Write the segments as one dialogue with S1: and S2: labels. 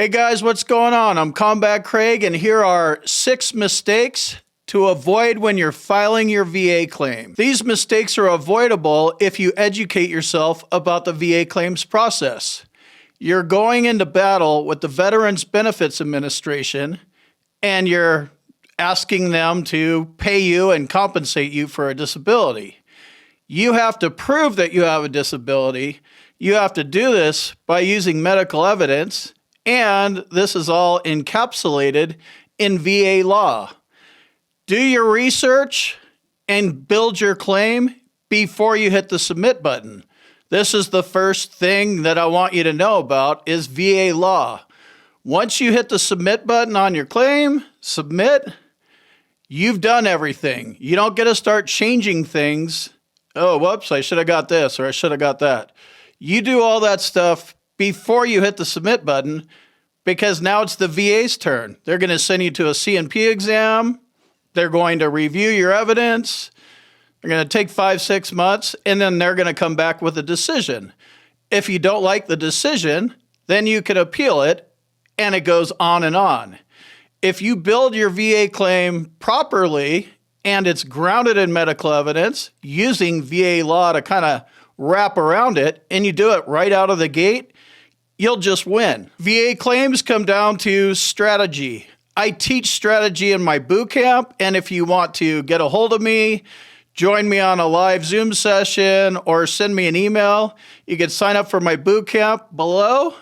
S1: Hey guys, what's going on? I'm Combat Craig, and here are 6 mistakes to avoid when you're filing your VA claim. These mistakes are avoidable if you educate yourself about the VA claims process. You're going into battle with the Veterans Benefits Administration, and you're asking them to pay you and compensate you for a disability. You have to prove that you have a disability. You have to do this by using medical evidence, and this is all encapsulated in VA law. Do your research and build your claim before you hit the submit button. This is the first thing that I want you to know about is VA law. Once you hit the submit button on your claim, submit, you've done everything. You don't get to start changing things. Oh, whoops, I should have got this or I should have got that. You do all that stuff before you hit the submit button, because now it's the VA's turn. They're going to send you to a C&P exam. They're going to review your evidence. They're going to take 5-6 months, and then they're going to come back with a decision. If you don't like the decision, then you can appeal it, and it goes on and on. If you build your VA claim properly and it's grounded in medical evidence, using VA law to kind of wrap around it, and you do it right out of the gate, you'll just win. VA claims come down to strategy. I teach strategy in my boot camp, and if you want to get a hold of me, join me on a live Zoom session, or send me an email, you can sign up for my boot camp below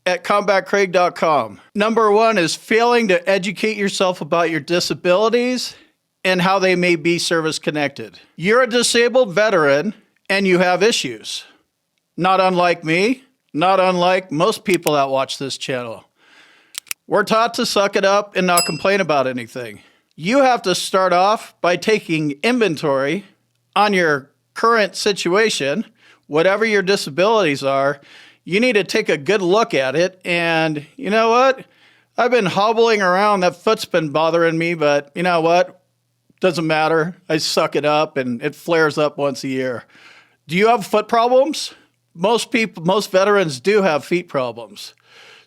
S1: at combatcraig.com. Number 1 is failing to educate yourself about your disabilities and how they may be service-connected. You're a disabled veteran, and you have issues. Not unlike me, not unlike most people that watch this channel. We're taught to suck it up and not complain about anything. You have to start off by taking inventory on your current situation, whatever your disabilities are. You need to take a good look at it, and you know what? I've been hobbling around, that foot's been bothering me, but you know what? Doesn't matter. I suck it up, and it flares up once a year. Do you have foot problems? Most veterans do have feet problems.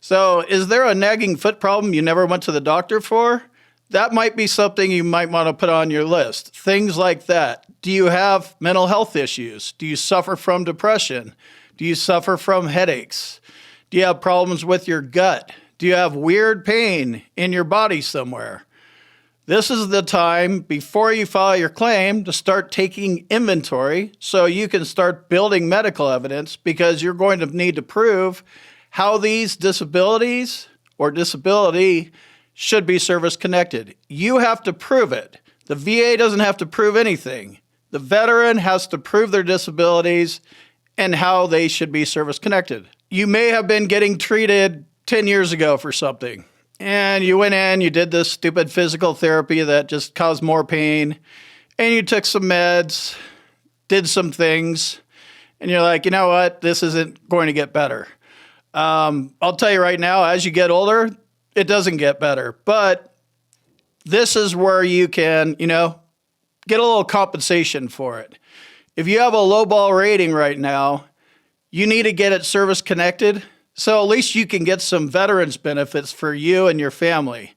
S1: So is there a nagging foot problem you never went to the doctor for? That might be something you might want to put on your list. Things like that. Do you have mental health issues? Do you suffer from depression? Do you suffer from headaches? Do you have problems with your gut? Do you have weird pain in your body somewhere? This is the time before you file your claim to start taking inventory so you can start building medical evidence, because you're going to need to prove how these disabilities or disability should be service-connected. You have to prove it. The VA doesn't have to prove anything. The veteran has to prove their disabilities and how they should be service-connected. You may have been getting treated 10 years ago for something, and you went in, you did this stupid physical therapy that just caused more pain, and you took some meds, did some things, and you're like, you know what, this isn't going to get better. I'll tell you right now, as you get older, it doesn't get better, but this is where you can, get a little compensation for it. If you have a low ball rating right now, you need to get it service connected, so at least you can get some veterans benefits for you and your family.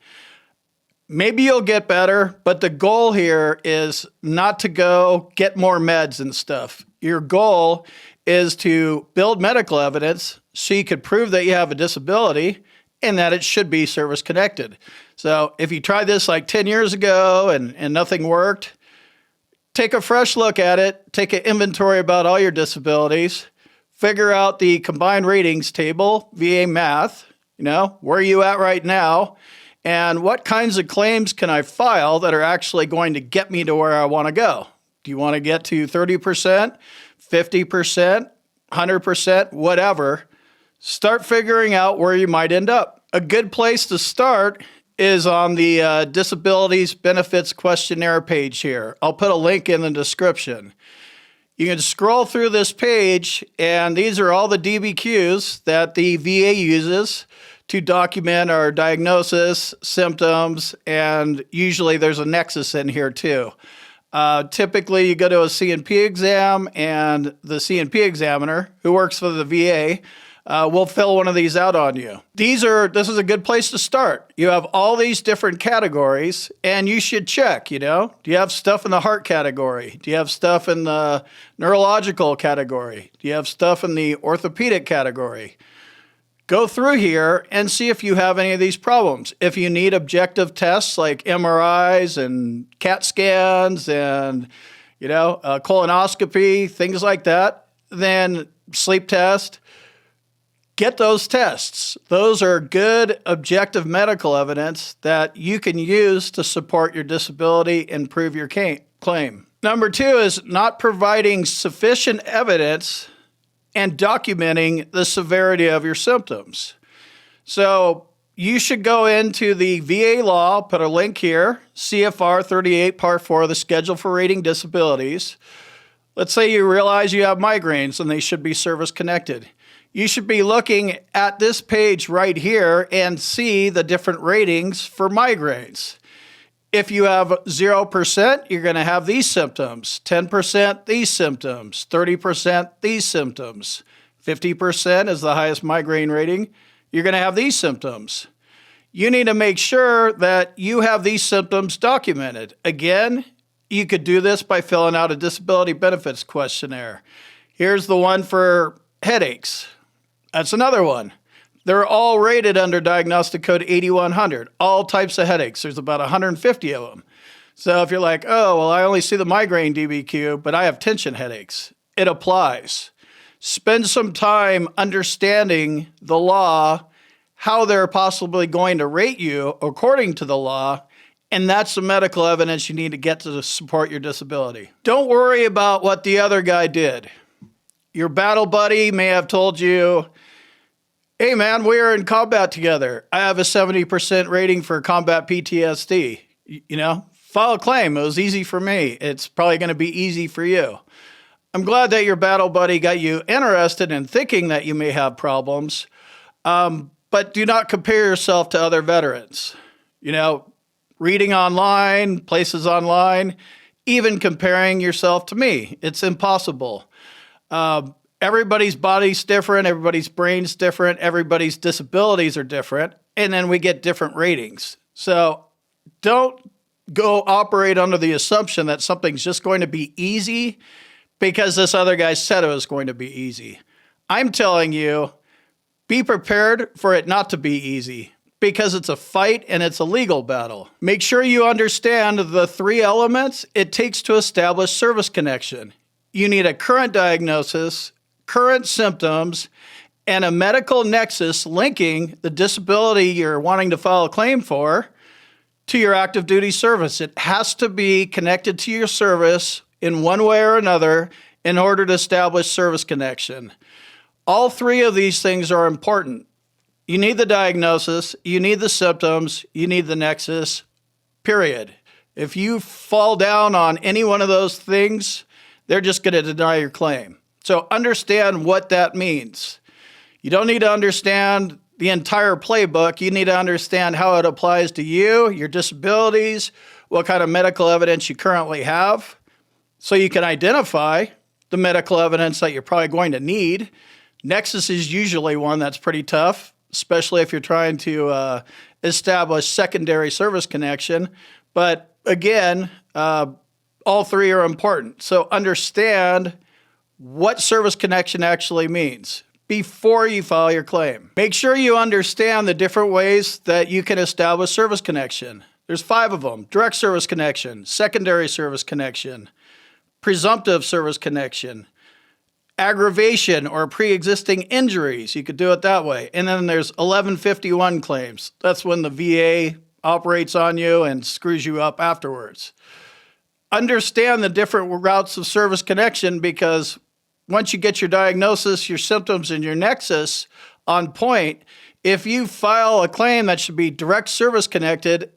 S1: Maybe you'll get better, but the goal here is not to go get more meds and stuff. Your goal is to build medical evidence so you could prove that you have a disability and that it should be service connected. So if you tried this like 10 years ago and nothing worked, take a fresh look at it, take an inventory about all your disabilities, figure out the combined ratings table, VA math, where are you at right now, and what kinds of claims can I file that are actually going to get me to where I want to go? Do you want to get to 30%, 50%, 100%, whatever? Start figuring out where you might end up. A good place to start is on the Disabilities Benefits Questionnaire page here. I'll put a link in the description. You can scroll through this page, and these are all the DBQs that the VA uses to document our diagnosis, symptoms, and usually there's a nexus in here too. Typically, you go to a C&P exam, and the C&P examiner, who works for the VA, we'll fill one of these out on you. This is a good place to start. You have all these different categories, and you should check, do you have stuff in the heart category? Do you have stuff in the neurological category? Do you have stuff in the orthopedic category? Go through here and see if you have any of these problems. If you need objective tests like MRIs and CAT scans and, colonoscopy, things like that, then sleep test, get those tests. Those are good objective medical evidence that you can use to support your disability and prove your claim. Number 2 is not providing sufficient evidence and documenting the severity of your symptoms. So you should go into the VA law, put a link here, CFR 38 Part 4, the Schedule for Rating Disabilities. Let's say you realize you have migraines and they should be service-connected. You should be looking at this page right here and see the different ratings for migraines. If you have 0%, you're going to have these symptoms. 10%, these symptoms. 30%, these symptoms. 50% is the highest migraine rating. You're going to have these symptoms. You need to make sure that you have these symptoms documented. Again, you could do this by filling out a disability benefits questionnaire. Here's the one for headaches. That's another one. They're all rated under diagnostic code 8100, all types of headaches. There's about 150 of them. So if you're like, oh, well, I only see the migraine DBQ, but I have tension headaches, it applies. Spend some time understanding the law, how they're possibly going to rate you according to the law, and that's the medical evidence you need to get to support your disability. Don't worry about what the other guy did. Your battle buddy may have told you, hey man, we are in combat together. I have a 70% rating for combat PTSD. File a claim. It was easy for me. It's probably going to be easy for you. I'm glad that your battle buddy got you interested in thinking that you may have problems, but do not compare yourself to other veterans. Reading online, places online, even comparing yourself to me. It's impossible. Everybody's body's different, everybody's brain's different, everybody's disabilities are different, and then we get different ratings. So don't go operate under the assumption that something's just going to be easy because this other guy said it was going to be easy. I'm telling you, be prepared for it not to be easy because it's a fight and it's a legal battle. Make sure you understand the 3 elements it takes to establish service connection. You need a current diagnosis, current symptoms, and a medical nexus linking the disability you're wanting to file a claim for to your active duty service. It has to be connected to your service in one way or another in order to establish service connection. All 3 of these things are important. You need the diagnosis, you need the symptoms, you need the nexus, period. If you fall down on any one of those things, they're just going to deny your claim. So understand what that means. You don't need to understand the entire playbook. You need to understand how it applies to you, your disabilities, what kind of medical evidence you currently have, so you can identify the medical evidence that you're probably going to need. Nexus is usually one that's pretty tough, especially if you're trying to establish secondary service connection. But again, all 3 are important. So understand what service connection actually means before you file your claim. Make sure you understand the different ways that you can establish service connection. There's 5 of them: direct service connection, secondary service connection, presumptive service connection, aggravation or pre-existing injuries. You could do it that way. And then there's 1151 claims. That's when the VA operates on you and screws you up afterwards. Understand the different routes of service connection, because once you get your diagnosis, your symptoms, and your nexus on point, if you file a claim that should be direct service connected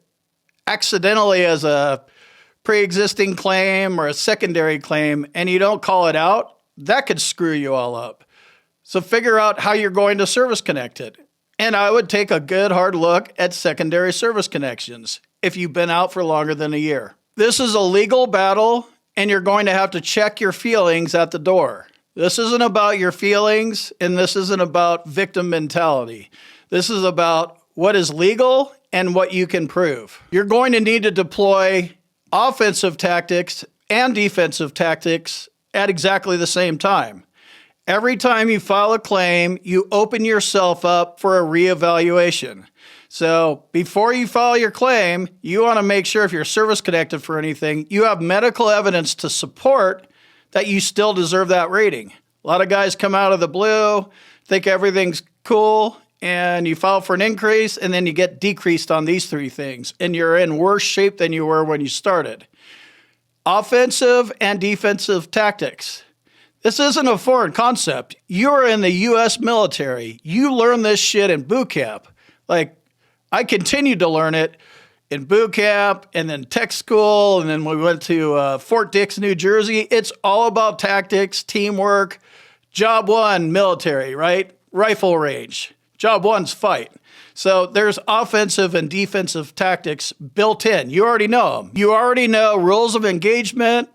S1: accidentally as a pre-existing claim or a secondary claim and you don't call it out, that could screw you all up. So figure out how you're going to service connect it. And I would take a good hard look at secondary service connections if you've been out for longer than a year. This is a legal battle, and you're going to have to check your feelings at the door. This isn't about your feelings, and this isn't about victim mentality. This is about what is legal and what you can prove. You're going to need to deploy offensive tactics and defensive tactics at exactly the same time. Every time you file a claim, you open yourself up for a reevaluation. So before you file your claim, you want to make sure if you're service connected for anything, you have medical evidence to support that you still deserve that rating. A lot of guys come out of the blue, think everything's cool, and you file for an increase, and then you get decreased on these three things, and you're in worse shape than you were when you started. Offensive and defensive tactics. This isn't a foreign concept. You're in the U.S. military. You learn this shit in boot camp. Like, I continued to learn it in boot camp and then tech school, and then we went to Fort Dix, New Jersey. It's all about tactics, teamwork. Job one, military, right? Rifle range. Job one's fight. So there's offensive and defensive tactics built in. You already know them. You already know rules of engagement,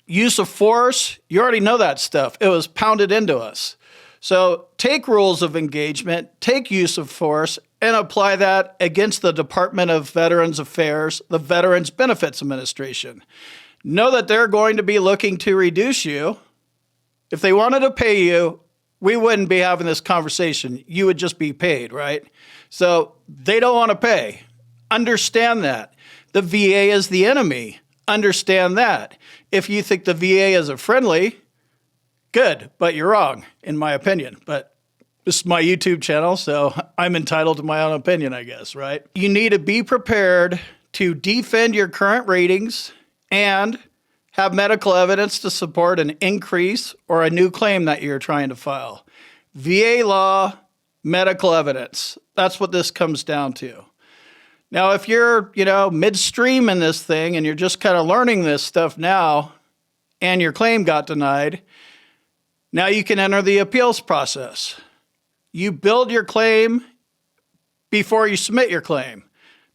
S1: use of force. You already know that stuff. It was pounded into us. So take rules of engagement, take use of force, and apply that against the Department of Veterans Affairs, the Veterans Benefits Administration. Know that they're going to be looking to reduce you. If they wanted to pay you, we wouldn't be having this conversation. You would just be paid, right? So they don't want to pay. Understand that. The VA is the enemy. Understand that. If you think the VA is a friendly, good, but you're wrong, in my opinion. But this is my YouTube channel, so I'm entitled to my own opinion, I guess, right? You need to be prepared to defend your current ratings and have medical evidence to support an increase or a new claim that you're trying to file. VA law, medical evidence. That's what this comes down to. Now, if you're, midstream in this thing and you're just kind of learning this stuff now and your claim got denied, now you can enter the appeals process. You build your claim before you submit your claim.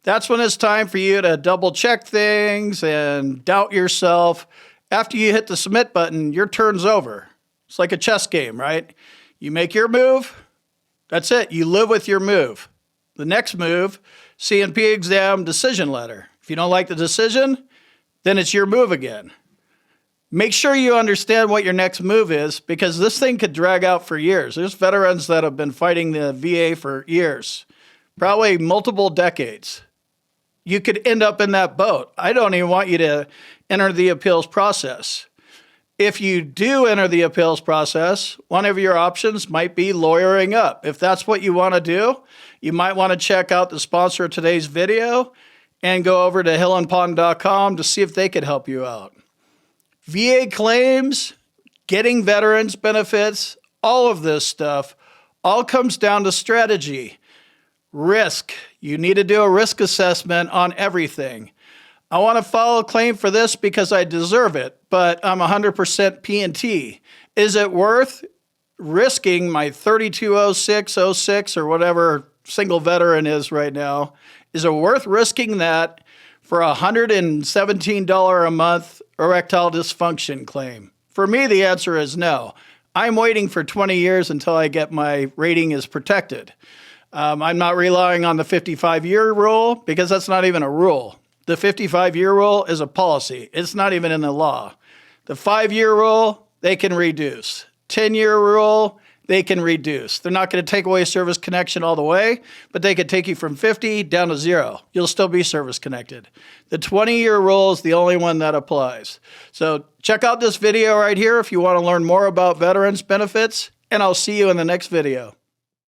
S1: That's when it's time for you to double check things and doubt yourself. After you hit the submit button, your turn's over. It's like a chess game, right? You make your move. That's it. You live with your move. The next move, C&P exam decision letter. If you don't like the decision, then it's your move again. Make sure you understand what your next move is, because this thing could drag out for years. There's veterans that have been fighting the VA for years, probably multiple decades. You could end up in that boat. I don't even want you to enter the appeals process. If you do enter the appeals process, one of your options might be lawyering up. If that's what you want to do, you might want to check out the sponsor of today's video and go over to hillandpond.com to see if they could help you out. VA claims, getting veterans benefits, all of this stuff, all comes down to strategy. Risk. You need to do a risk assessment on everything. I want to file a claim for this because I deserve it, but I'm 100% P&T. Is it worth risking my 320606 or whatever single veteran is right now? Is it worth risking that for a $117 a month erectile dysfunction claim? For me, the answer is no. I'm waiting for 20 years until I get my rating is protected. I'm not relying on the 55-year rule because that's not even a rule. The 55-year rule is a policy. It's not even in the law. The 5-year rule, they can reduce. 10-year rule, they can reduce. They're not going to take away service connection all the way, but they could take you from 50 down to 0. You'll still be service connected. The 20-year rule is the only one that applies. So check out this video right here if you want to learn more about veterans benefits, and I'll see you in the next video.